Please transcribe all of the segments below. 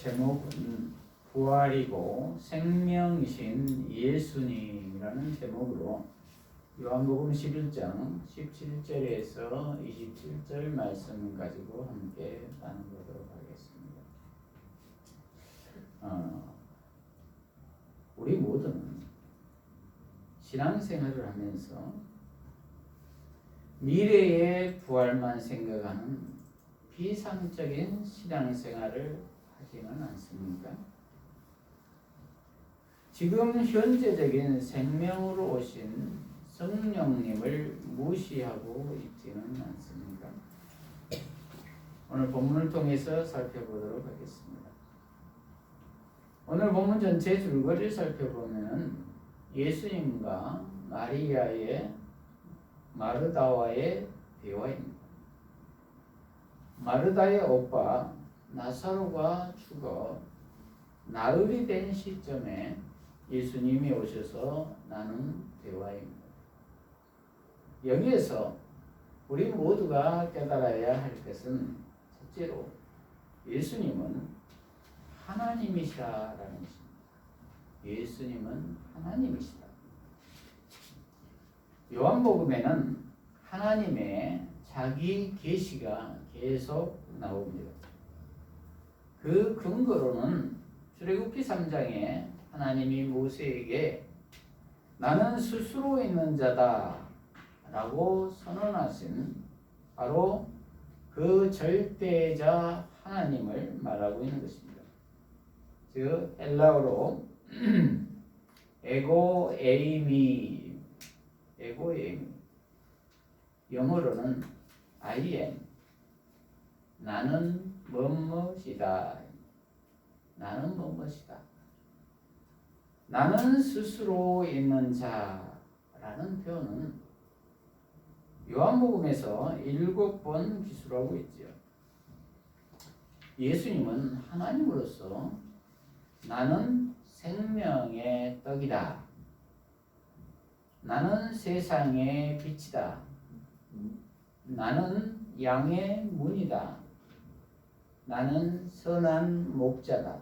제목은 부활이고 생명이신 예수님이라는 제목으로 요한복음 11장 17절에서 27절 말씀 가지고 함께 나눠보도록 하겠습니다. 우리 모두는 신앙생활을 하면서 미래의 부활만 생각하는 비상적인 신앙생활을 하지는 않습니까? 지금 현재적인 생명으로 오신 성령님을 무시하고 있지는 않습니까? 오늘 본문을 통해서 살펴보도록 하겠습니다. 오늘 본문 전체 줄거리를 살펴보면 예수님과 마르다와의 대화입니다. 마르다의 오빠 나사로가 죽어 나흘이 된 시점에 예수님이 오셔서 나눈 대화입니다. 여기에서 우리 모두가 깨달아야 할 것은 첫째로 예수님은 하나님이시라는 것입니다. 예수님은 하나님이시다. 요한복음에는 하나님의 자기 계시가 계속 나옵니다. 그 근거로는 출애굽기 3장에 하나님이 모세에게 나는 스스로 있는 자다 라고 선언하신 바로 그 절대자 하나님을 말하고 있는 것입니다. 즉 헬라어로 에고에이미, 영어로는 I am, 나는 뭐뭇이다, 나는 뭐뭇이다, 나는 스스로 있는 자라는 표현은 요한복음에서 7번 기술하고 있지요. 예수님은 하나님으로서 나는 생명의 떡이다, 나는 세상의 빛이다, 나는 양의 문이다, 나는 선한 목자다,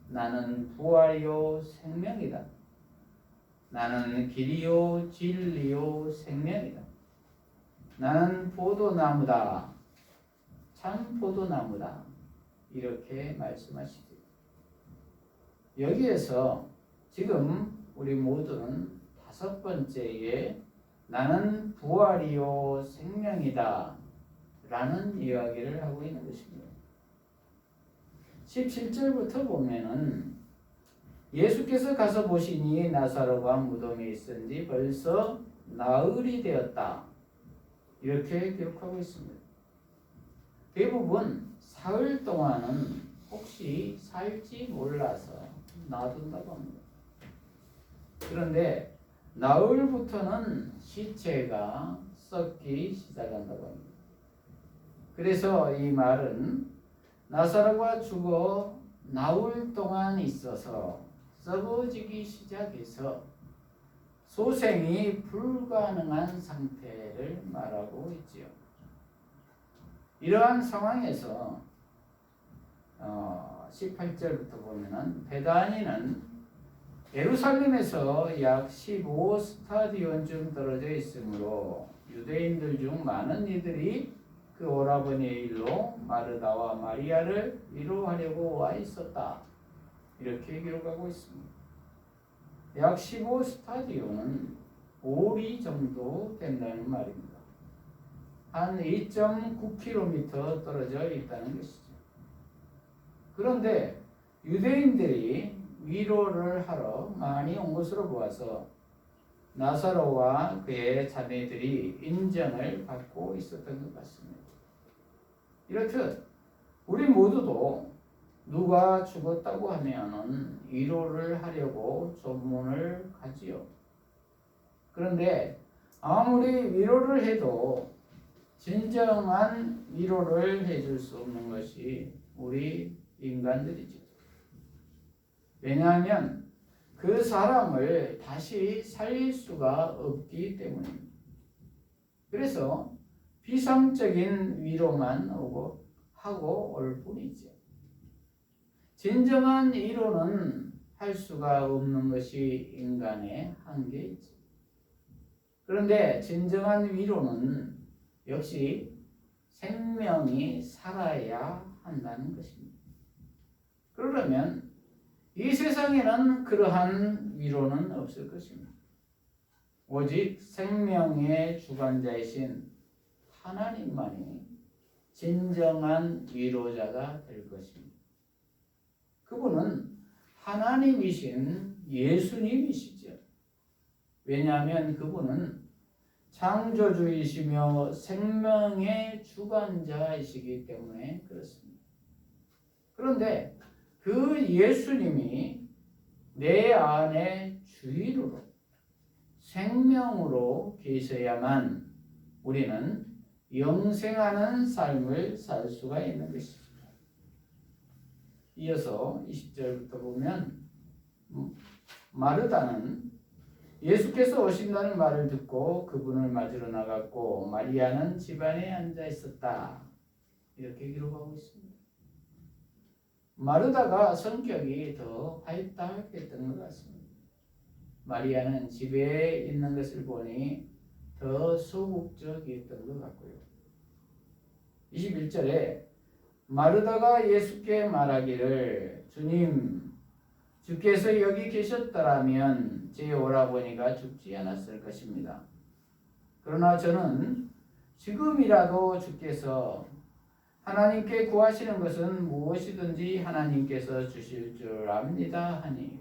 나는 부활이요 생명이다, 나는 길이요 진리요 생명이다, 나는 포도나무다, 참 포도나무다, 이렇게 말씀하시죠. 여기에서 지금 우리 모두는 5번째에 나는 부활이요 생명이다 라는 이야기를 하고 있는 것입니다. 17절부터 보면은 예수께서 가서 보시니 나사로가 무덤에 있은지 벌써 나흘이 되었다, 이렇게 기록하고 있습니다. 대부분 사흘 동안은 혹시 살지 몰라서 놔둔다고 합니다. 그런데 나흘부터는 시체가 썩기 시작한다고 합니다. 그래서 이 말은 나사로가 죽어 나흘 동안 있어서 썩어지기 시작해서 소생이 불가능한 상태를 말하고 있지요. 이러한 상황에서 18절부터 보면은 베다니는 예루살렘에서 약 15스타디온쯤 떨어져 있으므로 유대인들 중 많은 이들이 그 오라버니의 일로 마르다와 마리아를 위로하려고 와 있었다, 이렇게 기록하고 있습니다. 약 15스타디온은 5리 정도 된다는 말입니다. 한 2.9km 떨어져 있다는 것이죠. 그런데 유대인들이 위로를 하러 많이 온 것으로 보아서 나사로와 그의 자매들이 인정을 받고 있었던 것 같습니다. 이렇듯 우리 모두도 누가 죽었다고 하면 위로를 하려고 조문을 가지요. 그런데 아무리 위로를 해도 진정한 위로를 해줄 수 없는 것이 우리 인간들이죠. 왜냐하면 그 사람을 다시 살릴 수가 없기 때문입니다. 그래서 비상적인 위로만 하고 올 뿐이죠. 진정한 위로는 할 수가 없는 것이 인간의 한계이지. 그런데 진정한 위로는 역시 생명이 살아야 한다는 것입니다. 그러려면 이 세상에는 그러한 위로는 없을 것입니다. 오직 생명의 주관자이신 하나님만이 진정한 위로자가 될 것입니다. 그분은 하나님이신 예수님이시죠. 왜냐하면 그분은 창조주이시며 생명의 주관자이시기 때문에 그렇습니다. 그런데 그 예수님이 내 안에 주인으로 생명으로 계셔야만 우리는 영생하는 삶을 살 수가 있는 것입니다. 이어서 20절부터 보면 마르다는 예수께서 오신다는 말을 듣고 그분을 맞으러 나갔고 마리아는 집안에 앉아 있었다. 이렇게 기록하고 있습니다. 마르다가 성격이 더 활달했던 것 같습니다. 마리아는 집에 있는 것을 보니 더 소극적이었던 것 같고요. 21절에 마르다가 예수께 말하기를 주님, 주께서 여기 계셨더라면 제 오라버니가 죽지 않았을 것입니다. 그러나 저는 지금이라도 주께서 하나님께 구하시는 것은 무엇이든지 하나님께서 주실 줄 압니다 하니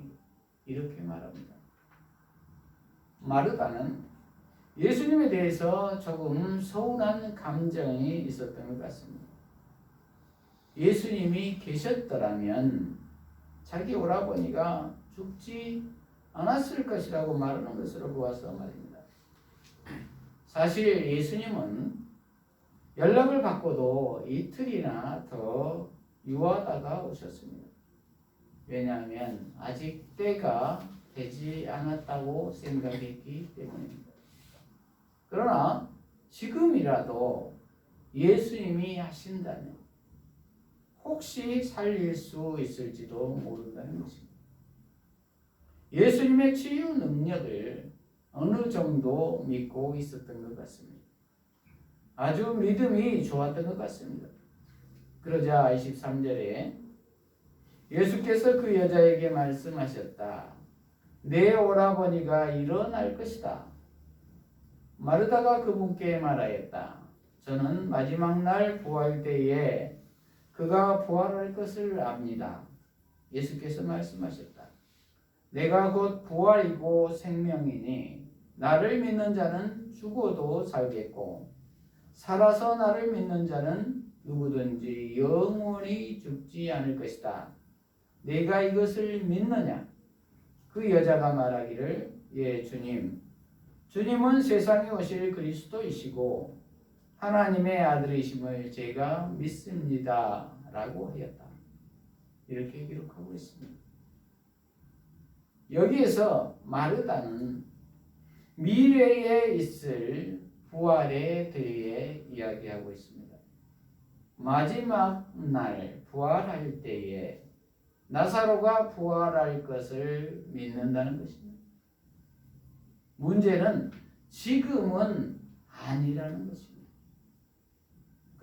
이렇게 말합니다. 마르다는 예수님에 대해서 조금 서운한 감정이 있었던 것 같습니다. 예수님이 계셨더라면 자기 오라버니가 죽지 않았을 것이라고 말하는 것으로 보아서 말입니다. 사실 예수님은 연락을 받고도 이틀이나 더 유하다가 오셨습니다. 왜냐하면 아직 때가 되지 않았다고 생각했기 때문입니다. 그러나 지금이라도 예수님이 하신다면 혹시 살릴 수 있을지도 모른다는 것입니다. 예수님의 치유 능력을 어느 정도 믿고 있었던 것 같습니다. 아주 믿음이 좋았던 것 같습니다. 그러자 23절에 예수께서 그 여자에게 말씀하셨다. 내 오라버니가 일어날 것이다. 마르다가 그분께 말하였다. 저는 마지막 날 부활 때에 그가 부활할 것을 압니다. 예수께서 말씀하셨다. 내가 곧 부활이고 생명이니 나를 믿는 자는 죽어도 살겠고 살아서 나를 믿는 자는 누구든지 영원히 죽지 않을 것이다. 내가 이것을 믿느냐? 그 여자가 말하기를 예 주님. 주님은 세상에 오실 그리스도이시고 하나님의 아들이심을 제가 믿습니다. 라고 하였다. 이렇게 기록하고 있습니다. 여기에서 마르다는 미래에 있을 부활에 대해 이야기하고 있습니다. 마지막 날 부활할 때에 나사로가 부활할 것을 믿는다는 것입니다. 문제는 지금은 아니라는 것입니다.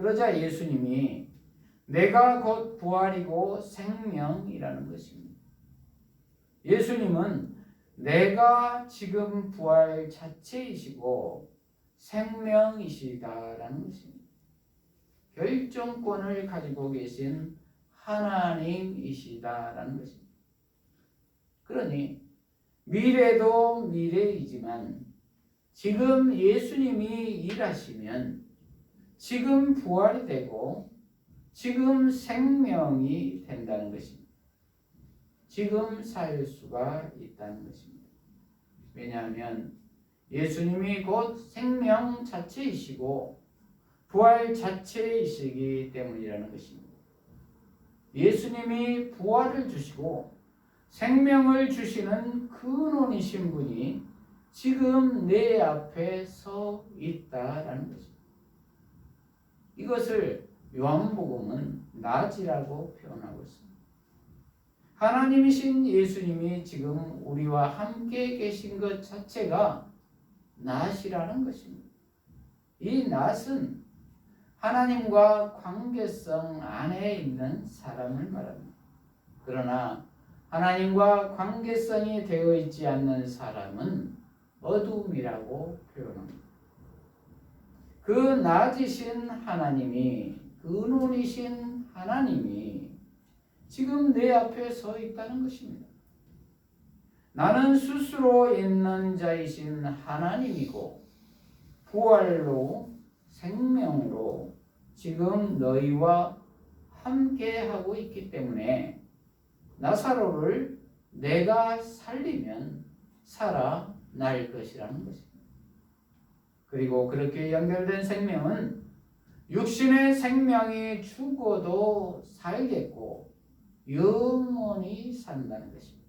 그러자 예수님이 내가 곧 부활이고 생명이라는 것입니다. 예수님은 내가 지금 부활 자체이시고 생명이시다라는 것입니다. 결정권을 가지고 계신 하나님이시다라는 것입니다. 그러니 미래도 미래이지만 지금 예수님이 일하시면 지금 부활이 되고 지금 생명이 된다는 것입니다. 지금 살 수가 있다는 것입니다. 왜냐하면 예수님이 곧 생명 자체이시고 부활 자체이시기 때문이라는 것입니다. 예수님이 부활을 주시고 생명을 주시는 근원이신 분이 지금 내 앞에 서 있다라는 것입니다. 이것을 요한복음은 낮이라고 표현하고 있습니다. 하나님이신 예수님이 지금 우리와 함께 계신 것 자체가 낫이라는 것입니다. 이 낫은 하나님과 관계성 안에 있는 사람을 말합니다. 그러나 하나님과 관계성이 되어 있지 않는 사람은 어둠이라고 표현합니다. 그 낮으신 하나님이, 근원이신 하나님이 지금 내 앞에 서 있다는 것입니다. 나는 스스로 있는 자이신 하나님이고 부활로 생명으로 지금 너희와 함께 하고 있기 때문에 나사로를 내가 살리면 살아날 것이라는 것입니다. 그리고 그렇게 연결된 생명은 육신의 생명이 죽어도 살겠고 영원히 산다는 것입니다.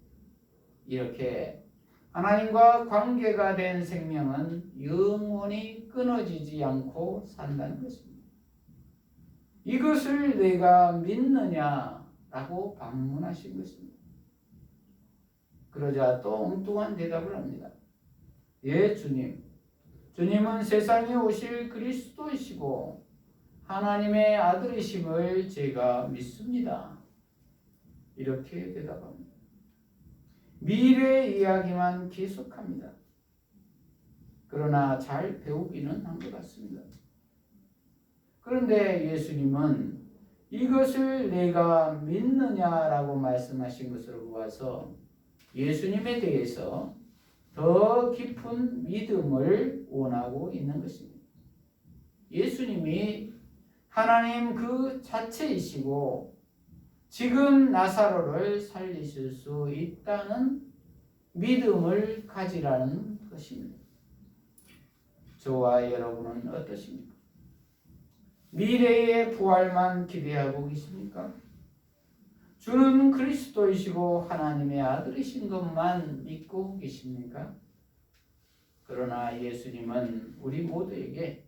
이렇게 하나님과 관계가 된 생명은 영원히 끊어지지 않고 산다는 것입니다. 이것을 내가 믿느냐라고 반문하신 것입니다. 그러자 또 엉뚱한 대답을 합니다. 예, 주님. 주님은 세상에 오실 그리스도이시고 하나님의 아들이심을 제가 믿습니다. 이렇게 대답합니다. 미래 이야기만 계속합니다. 그러나 잘 배우기는 한 것 같습니다. 그런데 예수님은 이것을 내가 믿느냐라고 말씀하신 것으로 보아서 예수님에 대해서 더 깊은 믿음을 원하고 있는 것입니다. 예수님이 하나님 그 자체이시고 지금 나사로를 살리실 수 있다는 믿음을 가지라는 것입니다. 저와 여러분은 어떠십니까? 미래의 부활만 기대하고 계십니까? 주는 그리스도이시고 하나님의 아들이신 것만 믿고 계십니까? 그러나 예수님은 우리 모두에게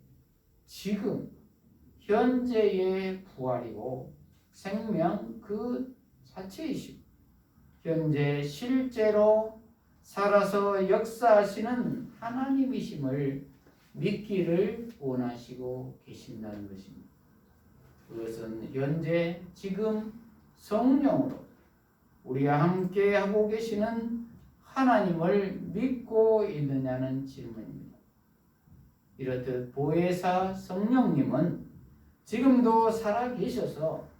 지금 현재의 부활이고 생명 그 자체이시고 현재 실제로 살아서 역사하시는 하나님이심을 믿기를 원하시고 계신다는 것입니다. 그것은 현재 지금 성령으로 우리와 함께 하고 계시는 하나님을 믿고 있느냐는 질문입니다. 이렇듯 보혜사 성령님은 지금도 살아계셔서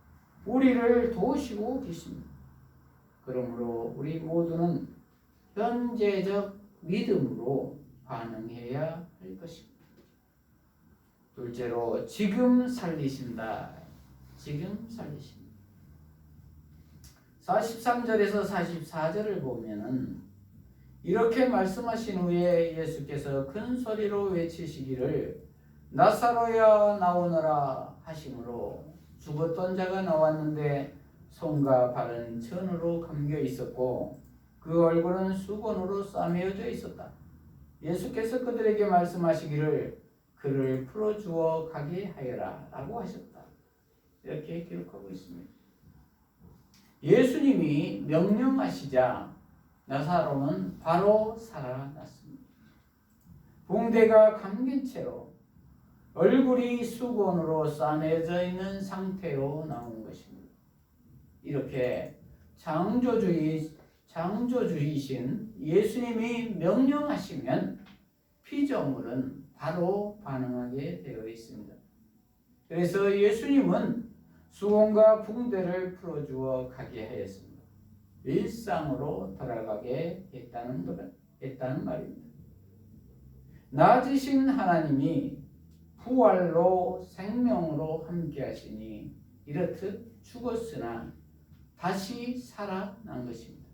우리를 도우시고 계십니다. 그러므로 우리 모두는 현재적 믿음으로 반응해야 할 것입니다. 둘째로 지금 살리신다. 지금 살리신다. 43절에서 44절을 보면은 이렇게 말씀하신 후에 예수께서 큰 소리로 외치시기를 나사로야 나오너라 하심으로 죽었던 자가 나왔는데 손과 발은 천으로 감겨 있었고 그 얼굴은 수건으로 싸매어져 있었다. 예수께서 그들에게 말씀하시기를 그를 풀어주어 가게 하여라 라고 하셨다. 이렇게 기록하고 있습니다. 예수님이 명령하시자 나사로는 바로 살아났습니다. 붕대가 감긴 채로 얼굴이 수건으로 싸매져 있는 상태로 나온 것입니다. 이렇게 창조주이신 예수님이 명령하시면 피조물은 바로 반응하게 되어 있습니다. 그래서 예수님은 수건과 붕대를 풀어주어 가게 하였습니다. 일상으로 돌아가게 했다는 말입니다. 낮으신 하나님이 부활로 생명으로 함께 하시니 이렇듯 죽었으나 다시 살아난 것입니다.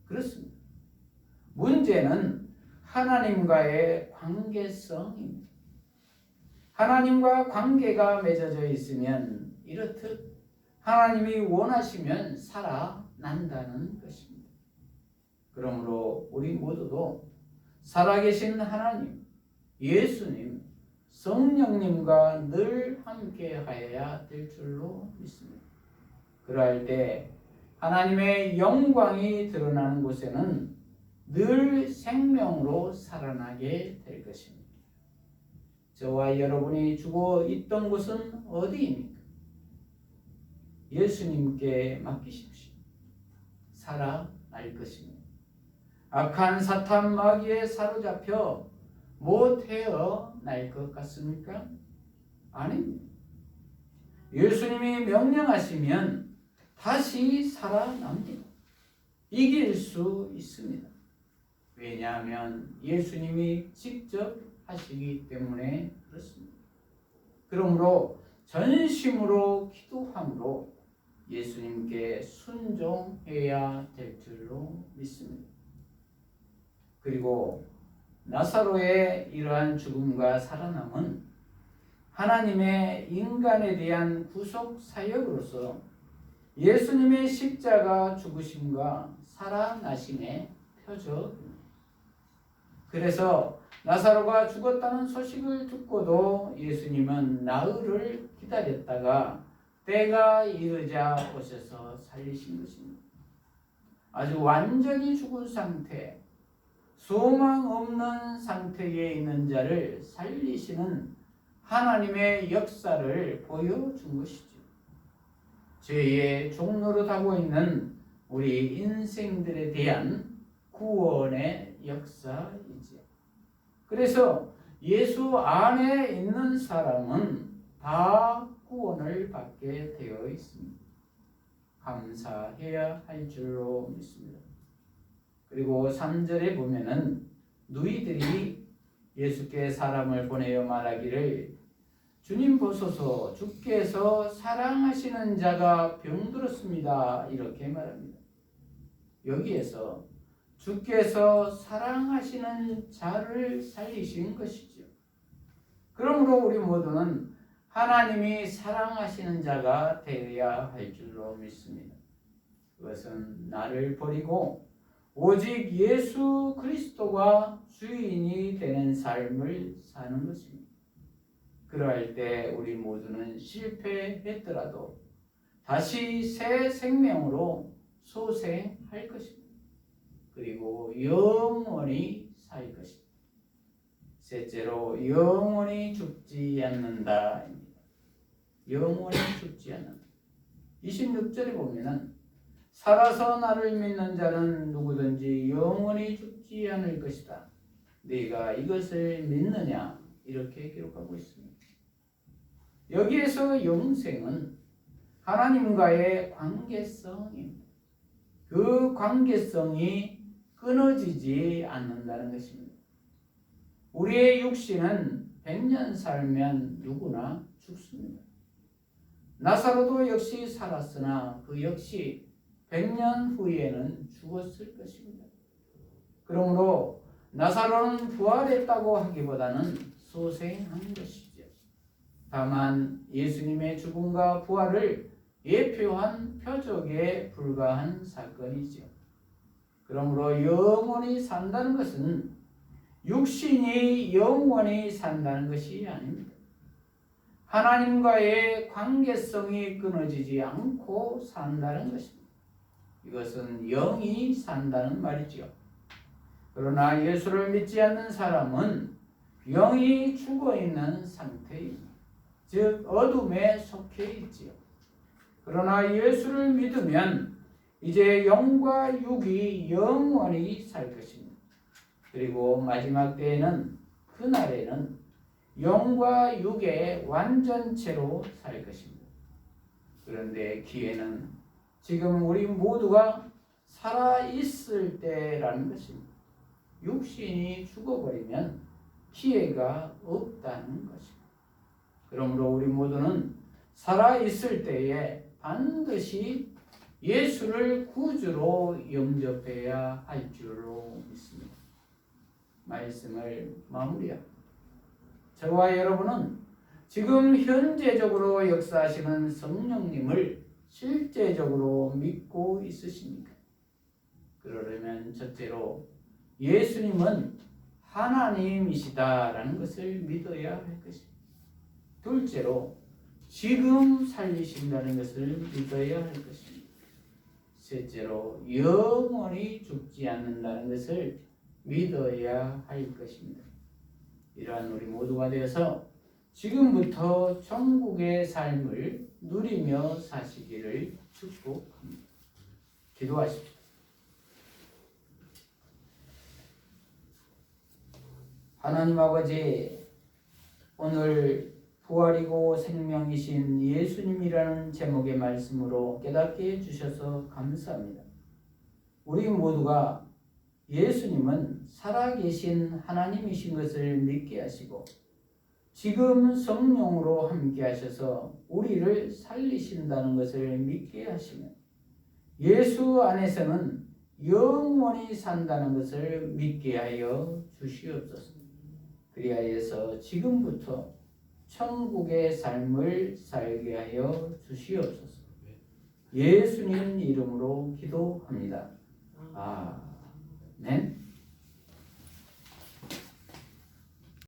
그렇습니다. 문제는 하나님과의 관계성입니다. 하나님과 관계가 맺어져 있으면 이렇듯 하나님이 원하시면 살아난다는 것입니다. 그러므로 우리 모두도 살아계신 하나님, 예수님, 성령님과 늘 함께 하여야 될 줄로 믿습니다. 그럴 때 하나님의 영광이 드러나는 곳에는 늘 생명으로 살아나게 될 것입니다. 저와 여러분이 죽어 있던 곳은 어디입니까? 예수님께 맡기십시오. 살아날 것입니다. 악한 사탄 마귀에 사로잡혀 못 헤어날 것 같습니까? 아닙니다. 예수님이 명령하시면 다시 살아납니다. 이길 수 있습니다. 왜냐하면 예수님이 직접 하시기 때문에 그렇습니다. 그러므로 전심으로 기도함으로 예수님께 순종해야 될 줄로 믿습니다. 그리고 나사로의 이러한 죽음과 살아남은 하나님의 인간에 대한 구속 사역으로서 예수님의 십자가 죽으심과 살아나심의 표적입니다. 그래서 나사로가 죽었다는 소식을 듣고도 예수님은 나흘을 기다렸다가 때가 이르자 오셔서 살리신 것입니다. 아주 완전히 죽은 상태, 소망 없는 상태에 있는 자를 살리시는 하나님의 역사를 보여준 것이죠. 죄의 종노릇하고 있는 우리 인생들에 대한 구원의 역사이지요. 그래서 예수 안에 있는 사람은 다 구원을 받게 되어 있습니다. 감사해야 할 줄로 믿습니다. 그리고 3절에 보면은 누이들이 예수께 사람을 보내어 말하기를 주님 보소서 주께서 사랑하시는 자가 병들었습니다. 이렇게 말합니다. 여기에서 주께서 사랑하시는 자를 살리신 것이죠. 그러므로 우리 모두는 하나님이 사랑하시는 자가 되어야 할 줄로 믿습니다. 그것은 나를 버리고 오직 예수 그리스도가 주인이 되는 삶을 사는 것입니다. 그러할 때 우리 모두는 실패했더라도 다시 새 생명으로 소생할 것입니다. 그리고 영원히 살 것입니다. 셋째로 영원히 죽지 않는다. 영원히 죽지 않는다. 26절에 보면은 살아서 나를 믿는 자는 누구든지 영원히 죽지 않을 것이다. 네가 이것을 믿느냐? 이렇게 기록하고 있습니다. 여기에서 영생은 하나님과의 관계성입니다. 그 관계성이 끊어지지 않는다는 것입니다. 우리의 육신은 100년 살면 누구나 죽습니다. 나사로도 역시 살았으나 그 역시 100년 후에는 죽었을 것입니다. 그러므로 나사로는 부활했다고 하기보다는 소생한 것이죠. 다만 예수님의 죽음과 부활을 예표한 표적에 불과한 사건이죠. 그러므로 영원히 산다는 것은 육신이 영원히 산다는 것이 아닙니다. 하나님과의 관계성이 끊어지지 않고 산다는 것입니다. 이것은 영이 산다는 말이죠. 그러나 예수를 믿지 않는 사람은 영이 죽어있는 상태입니다. 즉 어둠에 속해 있지요. 그러나 예수를 믿으면 이제 영과 육이 영원히 살 것입니다. 그리고 마지막 때에는 그날에는 영과 육의 완전체로 살 것입니다. 그런데 기회는 지금 우리 모두가 살아있을 때라는 것입니다. 육신이 죽어버리면 기회가 없다는 것입니다. 그러므로 우리 모두는 살아있을 때에 반드시 예수를 구주로 영접해야 할 줄로 믿습니다. 말씀을 마무리합니다. 저와 여러분은 지금 현재적으로 역사하시는 성령님을 실제적으로 믿고 있으십니까? 그러려면 첫째로 예수님은 하나님이시다라는 것을 믿어야 할 것입니다. 둘째로 지금 살리신다는 것을 믿어야 할 것입니다. 셋째로 영원히 죽지 않는다는 것을 믿어야 할 것입니다. 이러한 우리 모두가 되어서 지금부터 천국의 삶을 누리며 사시기를 축복합니다. 기도하십시오. 하나님 아버지, 오늘 부활이고 생명이신 예수님이라는 제목의 말씀으로 깨닫게 해주셔서 감사합니다. 우리 모두가 예수님은 살아계신 하나님이신 것을 믿게 하시고 지금 성령으로 함께 하셔서 우리를 살리신다는 것을 믿게 하시며 예수 안에서는 영원히 산다는 것을 믿게 하여 주시옵소서. 그리하여서 지금부터 천국의 삶을 살게 하여 주시옵소서. 예수님 이름으로 기도합니다. 아멘.